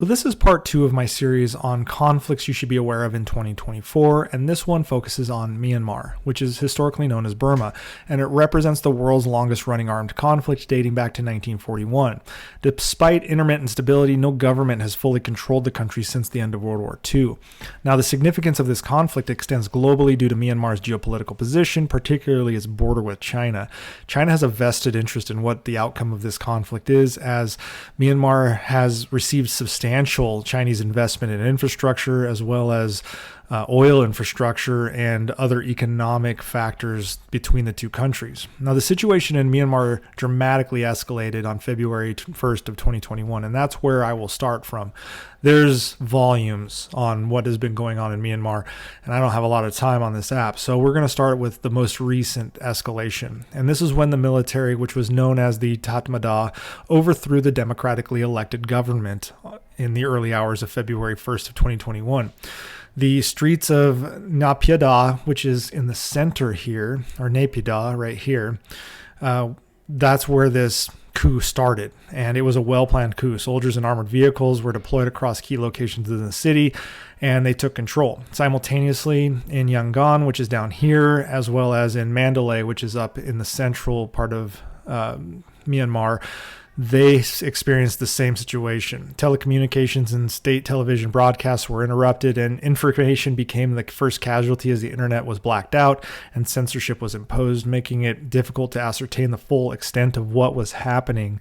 So this is part 2 of my series on conflicts you should be aware of in 2024, and this one focuses on Myanmar, which is historically known as Burma, and it represents the world's longest running armed conflict dating back to 1941. Despite intermittent stability, no government has fully controlled the country since the end of World War II. Now, the significance of this conflict extends globally due to Myanmar's geopolitical position, particularly its border with China. China has a vested interest in what the outcome of this conflict is, as Myanmar has received substantial Chinese investment in infrastructure as well as oil infrastructure and other economic factors between the two countries. Now, the situation in Myanmar dramatically escalated on February 1st of 2021, and that's where I will start from. There's volumes on what has been going on in Myanmar, and I don't have a lot of time on this app, so we're going to start with the most recent escalation. And this is when the military, which was known as the Tatmadaw, overthrew the democratically elected government in the early hours of February 1st of 2021. The streets of Naypyidaw, which is in the center here, or Naypyidaw right here, that's where this coup started. And it was a well-planned coup. Soldiers in armored vehicles were deployed across key locations in the city, and they took control. Simultaneously, in Yangon, which is down here, as well as in Mandalay, which is up in the central part of Myanmar, they experienced the same situation. Telecommunications and state television broadcasts were interrupted, and information became the first casualty as the internet was blacked out and censorship was imposed, making it difficult to ascertain the full extent of what was happening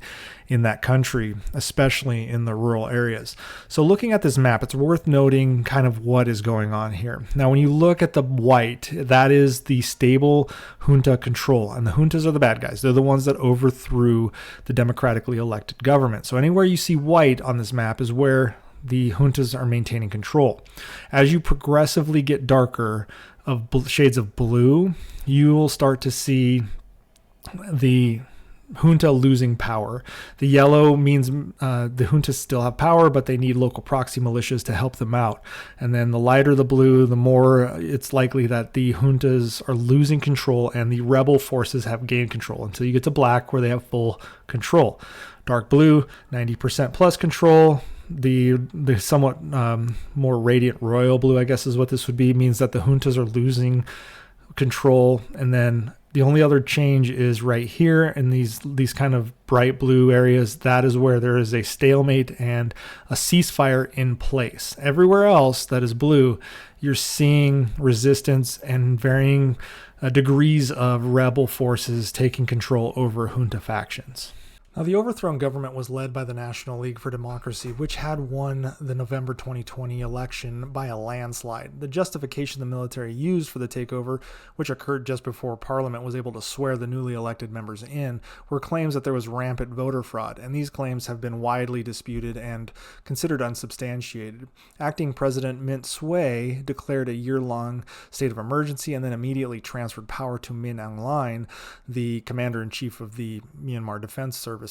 in that country, especially in the rural areas. So looking at this map, it's worth noting kind of what is going on here. Now, when you look at the white, that is the stable junta control, and the juntas are the bad guys. They're the ones that overthrew the democratically elected government. So anywhere you see white on this map is where the juntas are maintaining control. As you progressively get darker of shades of blue, you will start to see the junta losing power. The yellow means the juntas still have power, but they need local proxy militias to help them out. And then the lighter the blue, the more it's likely that the juntas are losing control and the rebel forces have gained control, until you get to black where they have full control. Dark blue, 90% plus control. The somewhat more radiant royal blue, I guess is what this would be, means that the juntas are losing control. And then the only other change is right here in these kind of bright blue areas. That is where there is a stalemate and a ceasefire in place. Everywhere else that is blue, you're seeing resistance and varying degrees of rebel forces taking control over junta factions. Now, the overthrown government was led by the National League for Democracy, which had won the November 2020 election by a landslide. The justification the military used for the takeover, which occurred just before Parliament was able to swear the newly elected members in, were claims that there was rampant voter fraud, and these claims have been widely disputed and considered unsubstantiated. Acting President Mint Swe declared a year-long state of emergency and then immediately transferred power to Min Aung Hlaing, the commander-in-chief of the Myanmar Defense Services.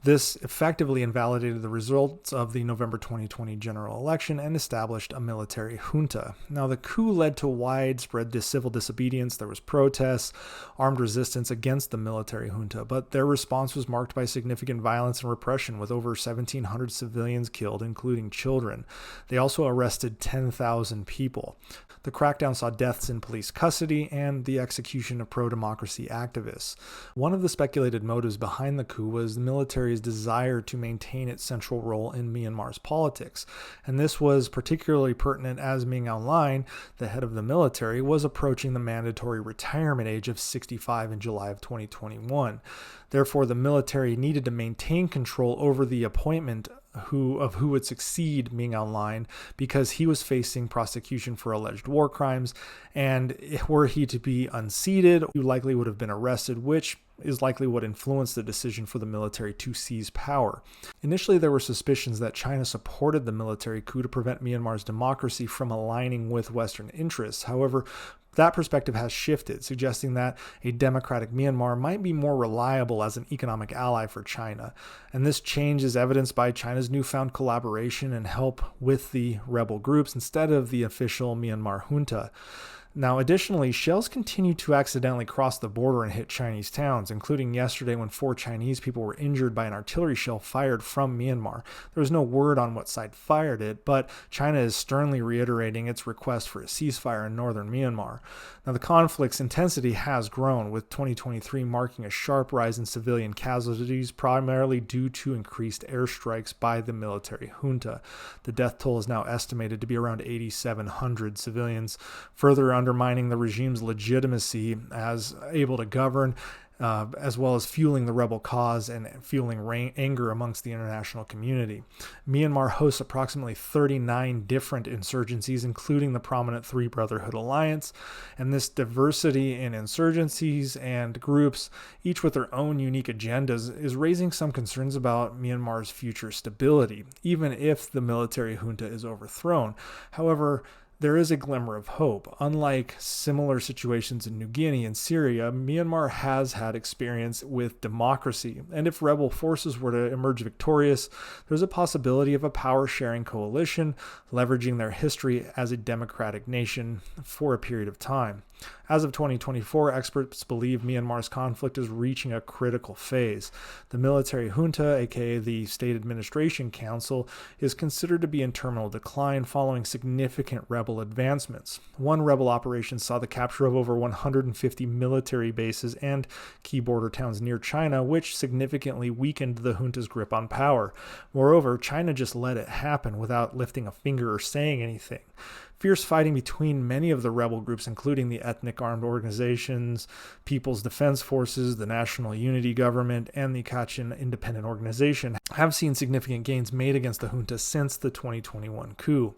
This effectively invalidated the results of the November 2020 general election and established a military junta. Now, the coup led to widespread civil disobedience. There was protests, armed resistance against the military junta, but their response was marked by significant violence and repression, with over 1,700 civilians killed, including children. They also arrested 10,000 people. The crackdown saw deaths in police custody and the execution of pro-democracy activists. One of the speculated motives behind the coup was the military's desire to maintain its central role in Myanmar's politics. And this was particularly pertinent as Min Aung Hlaing, the head of the military, was approaching the mandatory retirement age of 65 in July of 2021. Therefore, the military needed to maintain control over the appointment who would succeed Min Aung Hlaing, because he was facing prosecution for alleged war crimes, and were he to be unseated, he likely would have been arrested, which is likely what influenced the decision for the military to seize power. Initially, there were suspicions that China supported the military coup to prevent Myanmar's democracy from aligning with Western interests. However, that perspective has shifted, suggesting that a democratic Myanmar might be more reliable as an economic ally for China. And this change is evidenced by China's newfound collaboration and help with the rebel groups instead of the official Myanmar junta. Now, additionally, shells continue to accidentally cross the border and hit Chinese towns, including yesterday when 4 Chinese people were injured by an artillery shell fired from Myanmar. There was no word on what side fired it, but China is sternly reiterating its request for a ceasefire in northern Myanmar. Now, the conflict's intensity has grown, with 2023 marking a sharp rise in civilian casualties, primarily due to increased airstrikes by the military junta. The death toll is now estimated to be around 8,700 civilians, further undermining the regime's legitimacy as able to govern, as well as fueling the rebel cause and fueling anger amongst the international community. Myanmar hosts approximately 39 different insurgencies, including the prominent Three Brotherhood Alliance, and this diversity in insurgencies and groups, each with their own unique agendas, is raising some concerns about Myanmar's future stability, even if the military junta is overthrown. However, there is a glimmer of hope. Unlike similar situations in New Guinea and Syria, Myanmar has had experience with democracy, and if rebel forces were to emerge victorious, there's a possibility of a power-sharing coalition leveraging their history as a democratic nation for a period of time. As of 2024, experts believe Myanmar's conflict is reaching a critical phase. The military junta, aka the State Administration Council, is considered to be in terminal decline following significant rebel advancements. One rebel operation saw the capture of over 150 military bases and key border towns near China, which significantly weakened the junta's grip on power. Moreover, China just let it happen without lifting a finger or saying anything. Fierce fighting between many of the rebel groups, including the ethnic armed organizations, People's Defense Forces, the National Unity Government, and the Kachin Independent Organization, have seen significant gains made against the junta since the 2021 coup.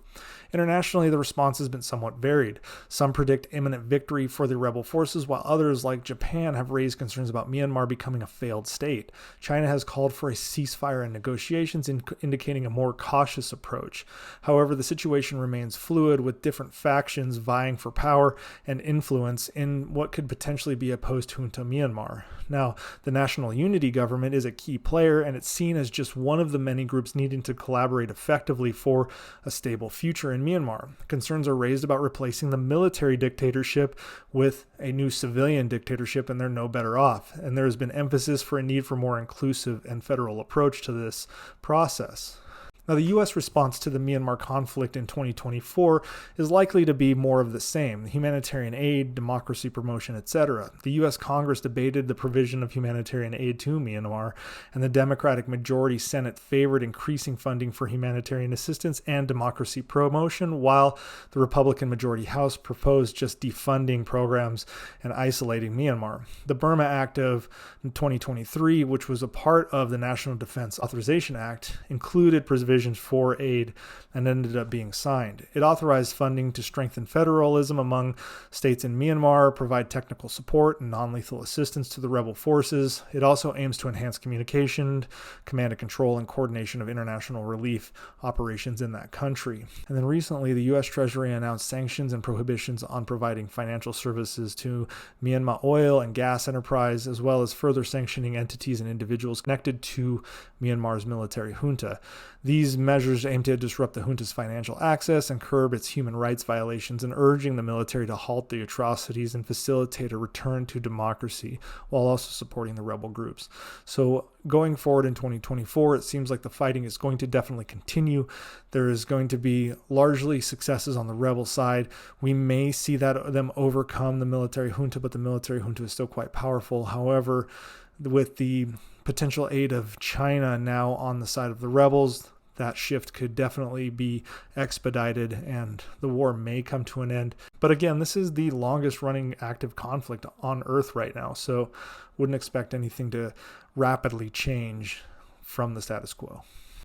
Internationally, the response has been somewhat varied. Some predict imminent victory for the rebel forces, while others, like Japan, have raised concerns about Myanmar becoming a failed state. China has called for a ceasefire and negotiations, indicating a more cautious approach. However, the situation remains fluid, with different factions vying for power and influence in what could potentially be a post-junta Myanmar. Now, the National Unity Government is a key player, and it's seen as just one of the many groups needing to collaborate effectively for a stable future in Myanmar. Concerns are raised about replacing the military dictatorship with a new civilian dictatorship, and they're no better off. And there has been emphasis for a need for more inclusive and federal approach to this process. Now, the U.S. response to the Myanmar conflict in 2024 is likely to be more of the same: humanitarian aid, democracy promotion, etc. The U.S. Congress debated the provision of humanitarian aid to Myanmar, and the Democratic majority Senate favored increasing funding for humanitarian assistance and democracy promotion, while the Republican majority House proposed just defunding programs and isolating Myanmar. The Burma Act of 2023, which was a part of the National Defense Authorization Act, included provisions for aid and ended up being signed. It authorized funding to strengthen federalism among states in Myanmar, provide technical support and non-lethal assistance to the rebel forces. It also aims to enhance communication, command and control, and coordination of international relief operations in that country. And then recently, the U.S. Treasury announced sanctions and prohibitions on providing financial services to Myanmar oil and gas enterprise, as well as further sanctioning entities and individuals connected to Myanmar's military junta. These measures aim to disrupt the junta's financial access and curb its human rights violations, and urging the military to halt the atrocities and facilitate a return to democracy, while also supporting the rebel groups. So going forward in 2024, it seems like the fighting is going to definitely continue. There is going to be largely successes on the rebel side. We may see them overcome the military junta, but the military junta is still quite powerful. However, with the potential aid of China now on the side of the rebels, that shift could definitely be expedited and the war may come to an end. But again, this is the longest running active conflict on Earth right now, so wouldn't expect anything to rapidly change from the status quo.